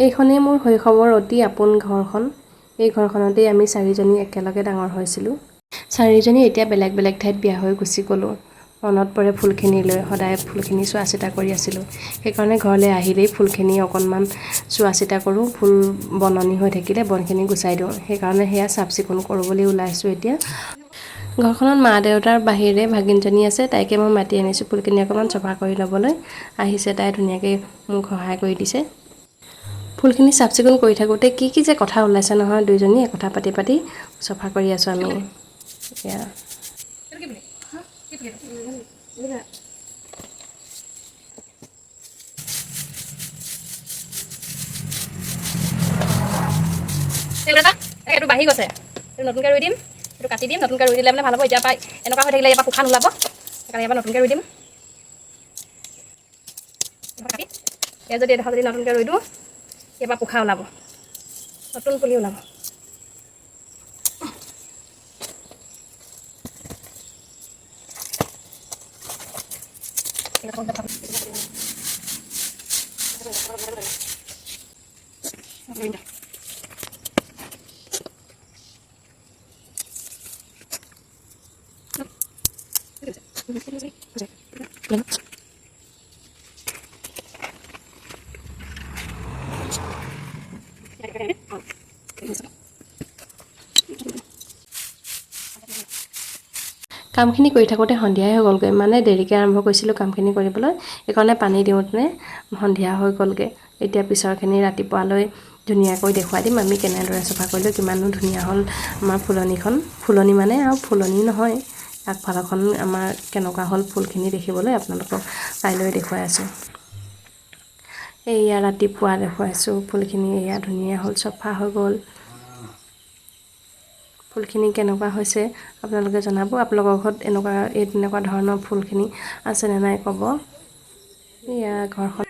এইখনেই মোৰ শৈশৱৰ অতি আপোন ঘৰখন। এই ঘৰখনতেই আমি চাৰিজনী একেলগে ডাঙৰ হৈছিলোঁ। চাৰিজনী এতিয়া বেলেগ বেলেগ ঠাইত বিয়া হৈ গুচি গ'লোঁ। মনত পৰে ফুলখিনিলৈ, সদায় ফুলখিনি চোৱা চিতা কৰি আছিলোঁ। সেইকাৰণে ঘৰলৈ আহিলেই ফুলখিনি অকণমান চোৱা চিতা কৰোঁ। ফুল বননি হৈ থাকিলে বনখিনি গুচাই দিওঁ। সেইকাৰণে সেয়া চাফ চিকুণ কৰোঁ বুলি ওলাইছোঁ এতিয়া। ঘৰখনত মা দেউতাৰ বাহিৰে ভাগিনজনী আছে, তাইকে মই মাতি আনিছোঁ ফুলখিনি অকণমান চফা কৰি ল'বলৈ। আহিছে তাই ধুনীয়াকৈ মোক সহায় কৰি দিছে। ফুলখিনি চাফ চিকুণ কৰি থাকোঁতে কি কি যে কথা ওলাইছে নহয়, দুইজনীয়ে কথা পাতি পাতি চফা কৰি আছোঁ আমি। এয়া এইটো বাঢ়ি গৈছে, এইটো নতুনকৈ ৰুই দিম, এইটো কাটি দিম, নতুনকৈ ৰুই দিলে মানে ভাল হ'ব। এতিয়া পৰা এনেকুৱা হৈ থাকিলে ইয়াৰ পৰা পোখা নোলাব, সেইকাৰণে ইয়াৰ পৰা নতুনকৈ ৰুই দিম। কাটি এই যদি এডোখৰ যদি নতুনকৈ ৰুই দিওঁ, ইয়াৰ পৰা পোখা ওলাব, নতুন পুলি ওলাব। কামখিনি কৰি থাকোঁতে সন্ধিয়াই হৈ গ'লগৈ, মানে দেৰিকৈ আৰম্ভ কৰিছিলোঁ কামখিনি কৰিবলৈ। সেইকাৰণে পানী দিওঁতে সন্ধিয়া হৈ গ'লগৈ। এতিয়া পিছৰখিনি ৰাতিপুৱালৈ ধুনীয়াকৈ দেখুৱাই দিম আমি কেনেদৰে চফা কৰিলোঁ, কিমানো ধুনীয়া হ'ল আমাৰ ফুলনিখন। ফুলনি মানে আৰু ফুলনি নহয়, আগফালৰখন আমাৰ কেনেকুৱা হ'ল ফুলখিনি দেখিবলৈ আপোনালোকক কাইলৈ দেখুৱাই আছোঁ। এয়া ৰাতিপুৱা দেখুৱাইছোঁ ফুলখিনি, এয়া ধুনীয়া হ'ল, চফা হৈ গ'ল। ফুলখিনি কেনেকুৱা হৈছে আপোনালোকে জনাব। আপোনালোকৰ ঘৰত তেনেকুৱা ধৰণৰ ফুলখিনি আছেনে নাই ক'ব। এয়া ঘৰখন